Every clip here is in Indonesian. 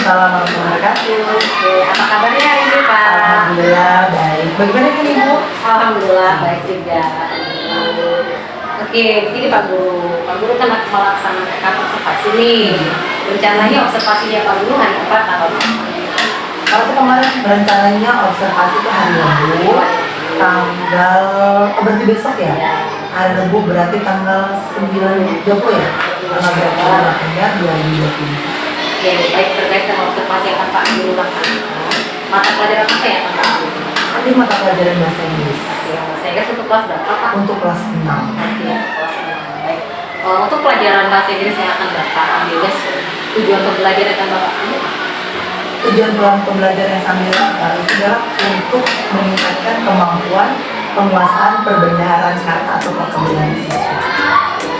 Waalaikumsalam warahmatullahi wabarakatuh. Oke, apa kabarnya hari ini Pak? Alhamdulillah baik. Bagaimana ini Bu? Alhamdulillah baik juga. Oke, ini Pak Guru. Pak Guru kan melaksanakan observasi nih. Rencananya observasinya Pak Guru hari apa tanggal berapa? Kalau kemarin rencananya observasi itu hari Rabu, tanggal berarti besok ya? Hari Rabu berarti tanggal 9 20 ya? Tanggal berapa? Tanggal 2020. Oke, baik terkait dengan observasi yang akan Pak Guru laksanakan. Mata pelajaran apa yang akan Pak Guru? Nanti mata pelajaran bahasa Inggris Ya, saya ingat untuk kelas berapa Pak? untuk kelas 6. Oke, kelas 6. Baik. Untuk pelajaran bahasa Inggris yang akan Bapak ambil besok, tujuan pembelajaran yang akan Bapak ambil apa? Tujuan pembelajaran yang sambil lakukan itu adalah untuk meningkatkan kemampuan penguasaan perbendaharaan kata atau vocabulary siswa.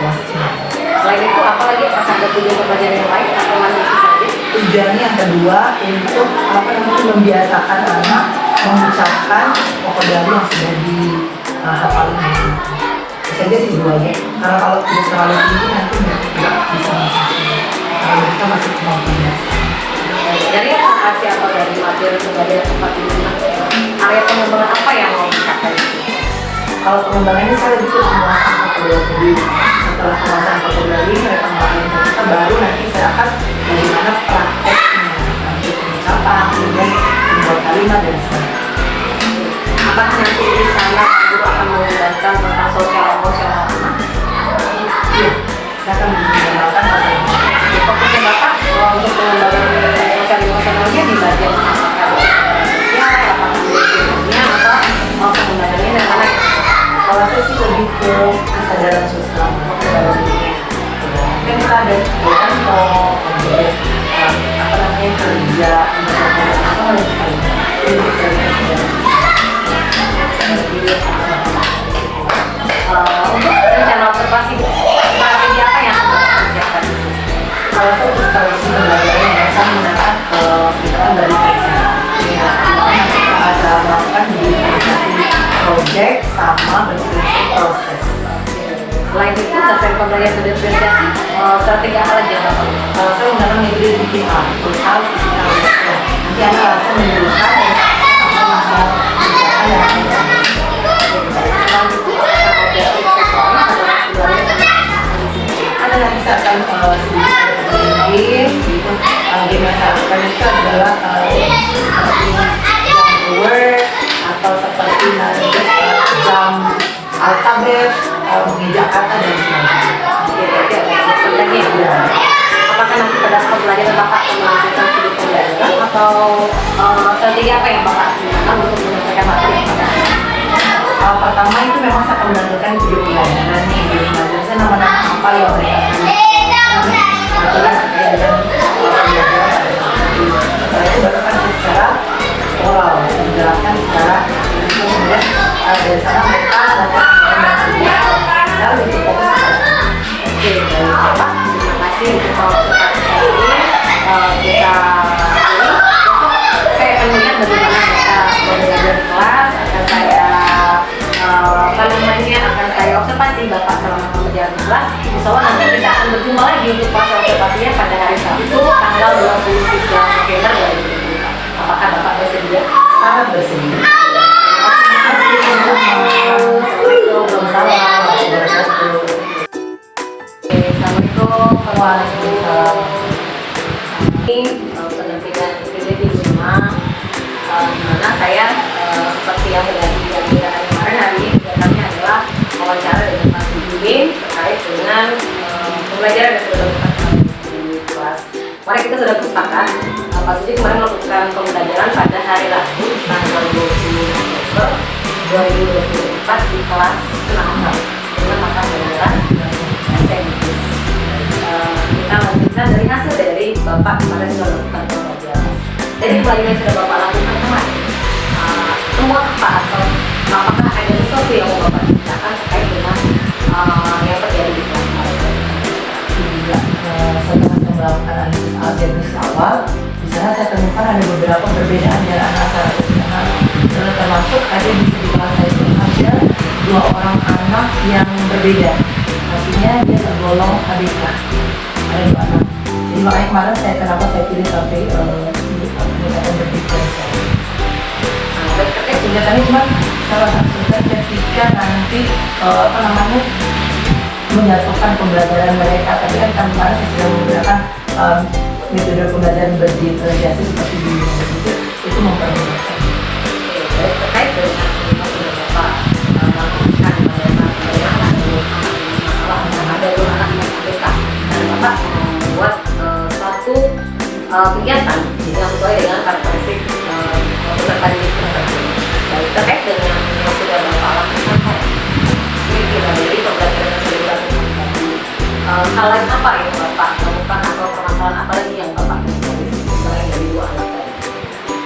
Kelas 6. Selain itu, apalagi apakah ada tujuan pembelajaran yang lain atau hanya itu saja? Tujuannya yang kedua untuk membiasakan anak mengucapkan vocabulary yang sudah dihafal ini. Bisa aja sih dua ya. Karena kalau tidak terlalu tinggi nanti mereka tidak bisa mencapai. Kalau mereka masih kemampuan dasar. Dari observasi atau dari materi pembelajaran tempat ini, area pengembangan apa yang mau dicapai? Kalau pengembangannya saya lebih ke penguasaan vocabulary. Setelah penguasaan vocabulary mereka mengalami kita baru nanti saya akan bagaimana prakteknya nanti pengucapan, kemudian membuat kalimat dan sebagainya. Apakah nanti di sana guru akan menjelaskan tentang sosial emosional anak? Iya, saya akan menggunakan bahasa Indonesia. Fokusnya Bapak untuk pengembangan sosial emosionalnya di bagian apakah ya, apakah pendidikannya atau pengembangannya dan lain-lain? Kalau saya sih lebih ke kesadaran sosial dirinya. Kan kita ada kantor, kemudian apa namanya kerja, misalnya sama dan sebagainya. Jadi dari kesadaran Untuk rencana observasi, strategi apa yang akan Bapak persiapkan? kalau saya strategi pembelajaran yang saya menggunakan kita dari proses. Ya, nanti kita bisa melakukan di project sama berprinsip proses. Selain itu, dasar pembelajaran berdifferensiasi, strategi apa lagi yang Bapak? Saya menggunakan metode DPA, total physical assessment. Nanti anak langsung menunjukkan apa masalah kebijakan dan lain-lain. Selain itu, apakah ada visualnya pada pembelajaran? Ada nanti saya akan sedikit game, gitu. Game yang saya lakukan itu adalah seperti jam word atau seperti nanti jam alfabet, menginjak kata dan sebagainya. Berarti ada strategi ya? Apakah nanti pada saat pembelajaran Bapak akan melakukan sudut pembelajaran atau strategi apa yang Bapak gunakan untuk menyelesaikan materi yang pada Pertama itu memang saya akan menentukan video pelajaran nih, video pelajaran saya nama-nama apa yang mereka akan aturan terkait dengan pembelajaran pada saat itu. Setelah itu baru kan secara oral menjelaskan secara kemudian dari sana mereka nanti saya lebih fokus ke sana. Oke, baik Bapak. Terima kasih untuk observasi kali ini. Kita ini besok saya akan melihat bagaimana mereka belajar di kelas. Akan saya observasi Bapak selama pembelajaran di kelas. Insyaallah nanti kita akan berjumpa lagi untuk fase observasinya pada hari Sabtu tanggal 23 November 2020. Apakah Bapak bersedia? Sangat bersedia. Assalamualaikum Waalaikumsalam. Ini pendampingan IPB di rumah, dimana saya seperti yang sudah dijanjikan kemarin, hari ini kegiatannya adalah wawancara dengan Pak Sudin terkait dengan pembelajaran yang sudah dilakukan di kelas. Kemarin kita sudah sepakat, Pak Sudin kemarin melakukan pembelajaran pada hari Rabu tanggal 20 November 2024 di kelas 6 dengan mata pelajaran bahasa Inggris. Kita lanjutkan dari hasil dari Bapak kemarin sudah melakukan pembelajaran. Jadi pelajaran yang sudah Bapak lakukan kemarin, semua apa atau apakah ada sesuatu yang mau Bapak ceritakan terkait dengan yang terjadi di kelas kemarin? Tidak, setelah saya melakukan analisis awal, di sana saya temukan ada beberapa perbedaan dari anak-anak usia termasuk ada di kelas saya itu ada 2 orang anak yang berbeda, artinya dia tergolong ABK, ada 2 anak. Jadi makanya kemarin kenapa saya pilih sampai pendekatan berdiferensiasi. Sehingga tadi cuma salah satu ketika nanti menyatukan pembelajaran mereka. Tapi kan kemarin saya sudah menggunakan metode pembelajaran berdiferensiasi seperti di itu mempermudah. Terkait dengan Bapak melakukan ada dua anak yang berbeda dan Bapak membuat suatu kegiatan yang sesuai dengan karakteristik peserta didik tersebut. Baik, terkait dengan yang sudah Bapak lakukan ini kita dari pembelajaran yang sudah dilakukan tadi, hal lain apa yang Bapak lakukan atau permasalahan apa lagi yang Bapak temukan selain dari dua anak tadi?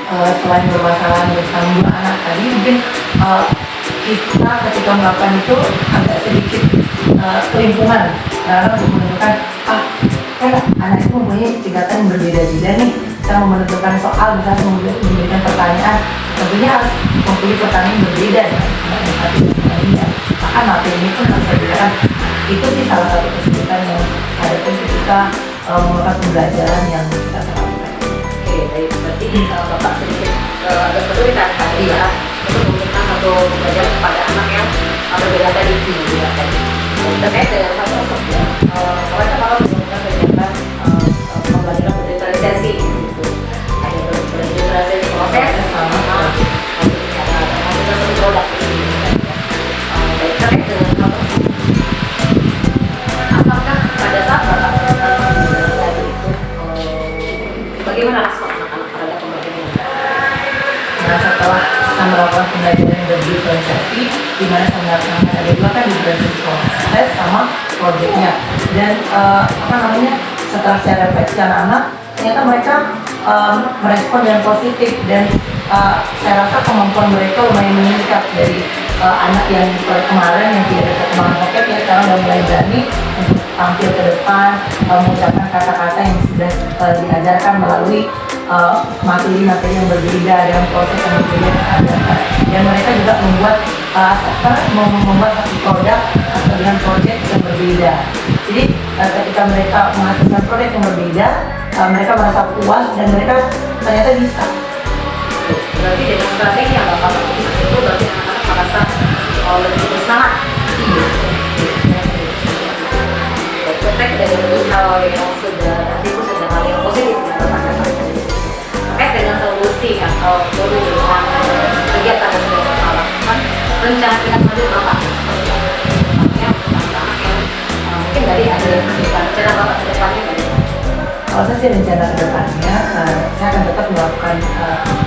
Selain bermasalah tentang dua anak tadi, mungkin kita ketika melakukan itu agak sedikit kelimpungan karena untuk menentukan kan anak itu mempunyai tingkatan yang berbeda-beda nih. Saya mau menentukan soal, misalnya memberikan pertanyaan, tentunya harus mempunyai pertanyaan yang berbeda dengan yang satu dan lainnya. Maka materi ini pun harus saya berikan. Itu sih salah satu kesulitan yang ada ketika melakukan pembelajaran yang kita terapkan. Oke, baik. Berarti Bapak sedikit agak kesulitan tadi ya untuk memberikan satu pembelajaran kepada anak yang berbeda tadi juga tadi. Terkait dengan hal tersebut, mereka kalau melakukan kegiatan pembelajaran berdiferensiasi gitu, ada berdiferensiasi proses sama hasil produk. Baik, terkait dengan hal tersebut, apakah pada saat Bapak melakukan pembelajaran tadi itu bagaimana respon anak-anak terhadap pembelajaran ini? Nah, setelah saya melakukan pembelajaran berdiferensiasi, di mana saya melakukan ada dua kan diferensiasi proses sama proyeknya. Dan setelah saya refleksi anak-anak, ternyata mereka merespon dengan positif dan saya rasa kemampuan mereka lumayan meningkat dari anak yang kemarin yang tidak ada kemampuan vocab ya sekarang udah mulai berani untuk tampil ke depan, mengucapkan kata-kata yang sudah diajarkan melalui materi-materi yang berbeda dengan proses yang berbeda yang saya ajarkan. Dan mereka juga membuat satu produk atau dengan proyek yang berbeda. Jadi ketika mereka menghasilkan proyek yang berbeda, mereka merasa puas dan mereka ternyata bisa. Berarti dengan strategi yang Bapak lakukan itu berarti anak-anak merasa lebih bersemangat. Iya. Terkait dengan hal yang sudah hal yang positif yang Bapak katakan. Terkait dengan solusi atau dengan kegiatan yang sudah Bapak lakukan, rencana kita lanjut Bapak mungkin dari ada rencana Bapak ke depannya bagaimana? Kalau saya sih rencana ke depannya, saya akan tetap melakukan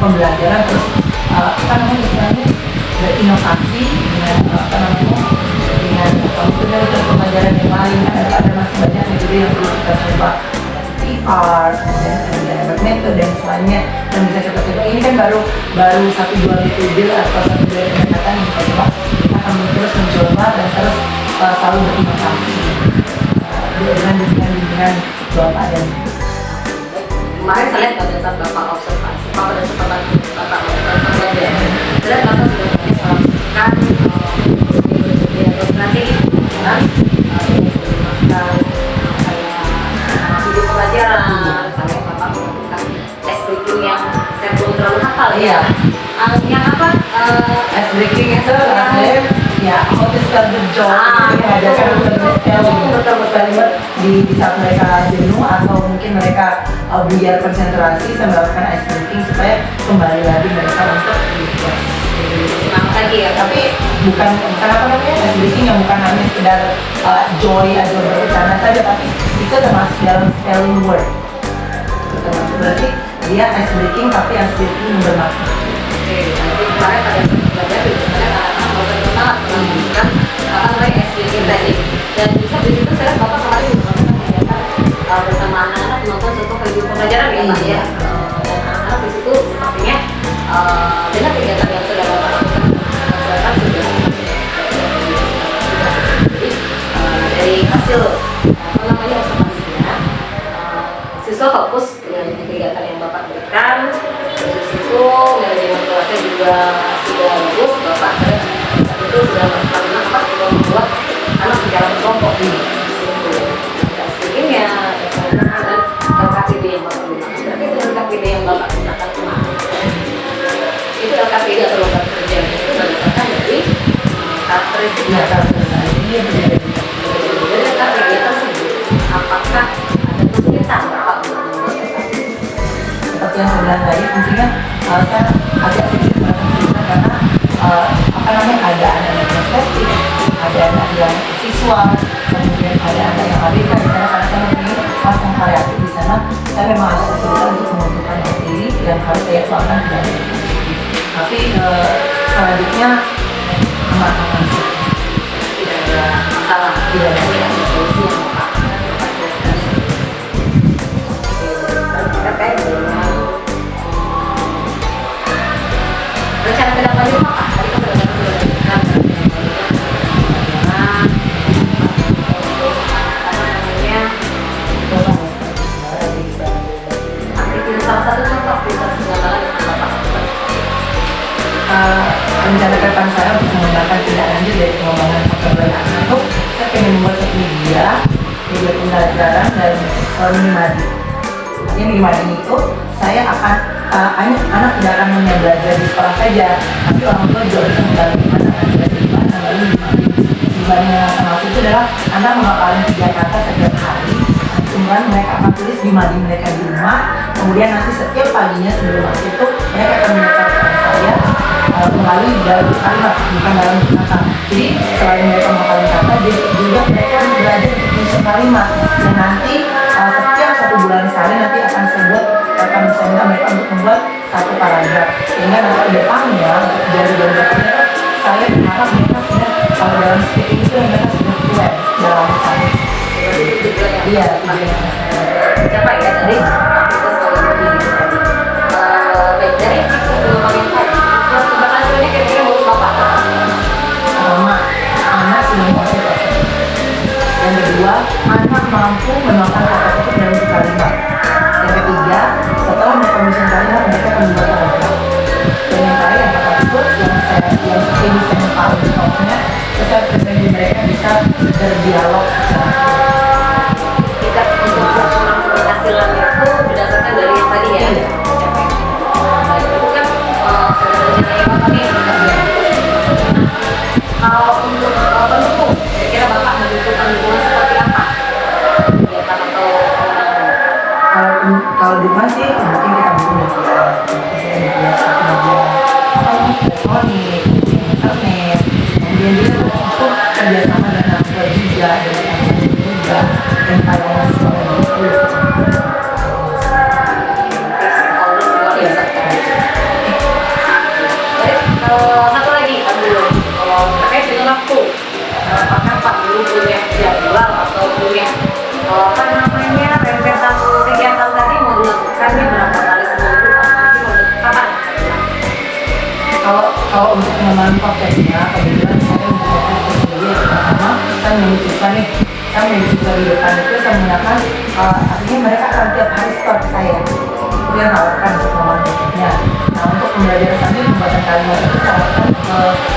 pembelajaran terus istilahnya berinovasi dengan dengan metode pembelajaran yang lain. Ada masih banyak metode yang perlu kita coba, PR, kemudian metode dan semuanya yang bisa kita coba. Ini kan baru 1-2 metode atau 1-2 pendekatan yang kita coba. Kita akan terus mencoba dan terus selalu berinovasi dengan Bapak dan kemarin saya lihat pada saat Bapak observasi, pada kesempatan Bapak melakukan pembelajaran, saya Bapak sudah banyak melakukan atau strategi dengan menggunakan video pembelajaran, sampai Bapak melakukan test breaking yang saya belum terlalu hafal ya. Yang apa? Test breaking itu ya, how to start the job, mengajarkan betul di saat mereka jenuh atau mungkin mereka biar konsentrasi, saya melakukan ice breaking supaya kembali lagi mereka untuk refresh. Semangat lagi ya. Tapi bukan ice breaking yang bukan hanya sekedar joy atau bercanda saja, tapi itu termasuk dalam spelling word. Termasuk berarti dia ice breaking tapi ice breaking yang bermakna. Oke, nanti kemarin pada saat belajar juga saya anak-anak sangat melanjutkan SDG tadi. Dan juga di situ saya Bapak kemarin juga melakukan kegiatan bersama anak-anak menonton suatu video pembelajaran ya Pak ya. Dan anak-anak di situ sepertinya dengan kegiatan yang sudah Bapak lakukan sudah dari hasil observasinya siswa fokus dengan kegiatan yang Bapak berikan. Terus itu manajemen kelasnya juga sudah bagus. Bapak saya itu sudah melakukan membuat anak bicara berkelompok di situ. Ada sedikitnya, dan karakteristik Iya, kalau ini berbeda. dengan kegiatan tersebut, apakah ada kesulitan Bapak untuk menyelesaikan? Seperti yang saya bilang tadi, mungkinnya saya agak sedikit merasa kesulitan karena apa namanya, ada anak yang estetik, ada anak yang visual, kemudian ada anak yang ABK di sana. Karena saya mempunyai kelas yang variatif di sana, saya memang agak kesulitan untuk menentukan materi yang harus saya tuangkan ke dalam buku. Tapi selanjutnya aman-aman sih. Tidak ada masalah, Tidak ada solusi yang Bapak terkait dengan rencana kedepannya Bapak. Tadi kan sudah disebutkan bagaimana untuk apa namanya aktivitas, salah satu contoh aktivitas pengembangan yang Bapak lakukan. Rencana ke depan saya untuk mengembangkan tindak lanjut dari pengembangan pembelajaran itu, saya ingin membuat satu media pembelajaran dan mini mading. Artinya mini mading itu saya akan anak tidak akan hanya belajar di sekolah saja, tapi orang tua juga bisa menggali gimana anak belajar di mana melalui mini mading. Dibanding yang sama itu adalah anak menghafalin 3 kata setiap hari. Kemudian mereka akan tulis di mading mereka di rumah. Kemudian nanti setiap paginya sebelum masuk itu mereka akan menyetorkan saya melalui dalam kalimat, bukan dalam kata. Jadi selain mereka menghafalin kata, juga mereka belajar untuk menyusun kalimat. Dan nanti setiap 1 bulan sekali nanti akan saya buat, akan saya minta mereka untuk membuat 1 paragraf. Sehingga nanti ke depannya dari berikutnya saya berharap mereka sudah kalau dalam speaking itu mereka sudah fluent dalam saya. Iya, Siapa ya tadi aktivitas kalau ini baik dari aktivitas pengembangan tadi keberhasilannya kira-kira menurut Bapak pertama, anak sudah menguasai kata. Yang kedua, anak mampu menuangkan kata itu dalam kalimat. Yang ketiga, setelah mereka menyusun kalimat mereka akan membuat paragraf. Dan yang terakhir, yang kata itu yang saya tahu contohnya, saya preferensi mereka bisa berdialog secara tingkat untuk ukuran keberhasilan itu berdasarkan dari yang tadi ya. Iya. Nah, itu kan sudah rencananya Bapak nih. Kalau untuk pendukung, kira-kira Bapak membutuhkan dukungan seperti apa? Kegiatan atau kewenangan? kalau di rumah sih mungkin kita butuh media elektronik, internet, kemudian juga untuk kerjasama dengan orang tua juga, dengan teman juga, dan kalau sekolah itu. Kalau semua biasa. Satu lagi Pak dulu, kalau terkait dengan waktu, apakah Pak dulu punya jadwal atau punya apa namanya rentetan kegiatan tadi mau dilakukannya berapa kali seminggu atau mungkin kapan? Kalau untuk pengembangan prakteknya, kebetulan saya menggunakan itu sendiri. Pertama, saya menyiswa nih, saya menyiswa di depan itu saya menggunakan, artinya mereka akan tiap hari stop saya. Itu yang saya lakukan untuk pengembangan prakteknya. Nah, untuk pembelajaran selanjutnya pembuatan kalimat itu saya lakukan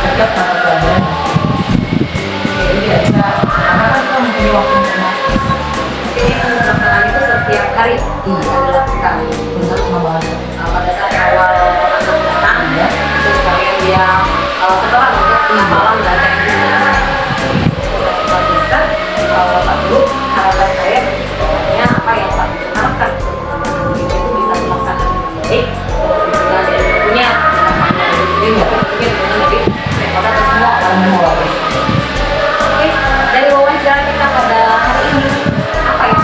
setiap mata pelajaran. Jadi tidak bisa, karena kan kita mempunyai waktu untuk makan. Jadi pelaksanaan itu setiap hari dilakukan Untuk pengembangan pada saat awal anak datang, ya. terus kemudian dia setelah untuk pengapalan bahasa Inggris bisa Pak Guru harapan saya pokoknya apa yang Pak Guru harapkan itu bisa dilaksanakan dengan baik dengan dari bukunya dari mungkin dari rekod atau semua orang. Oke, dari wawancara kita pada hari ini apa yang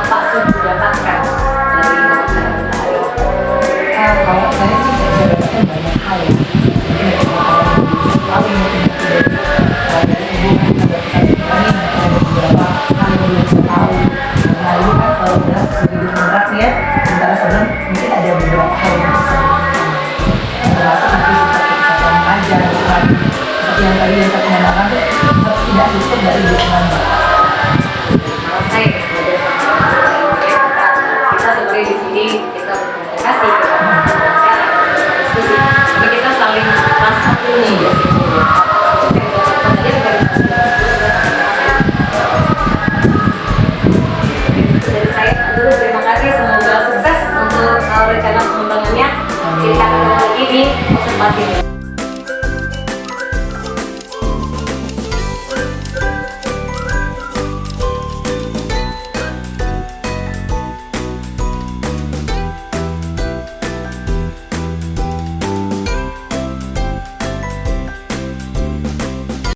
Pak Suju dapatkan dari wawancara kita hari ini? Kalau saya sih saya bisa dapatkan banyak hal ya. Mungkin ada beberapa yang bisa dari ibu kan ada beberapa hal yang belum saya tahu. Nah ini kan kalau udah sedikit berat ya, sementara sebelum mungkin ada beberapa hal yang bisa termasuk nanti seperti kita saya mengajar, seperti yang tadi yang saya kenakan tuh harus tidak luput dari dukungan Bapak. Kalau saya belajar sama kita sebenarnya di sini kita berkomunikasi, kita diskusi, tapi kita saling masak dulu nih ya. Dari saya dulu terima kasih, semoga sukses untuk rencana pengembangannya. Kita akan ketemu lagi di observasi.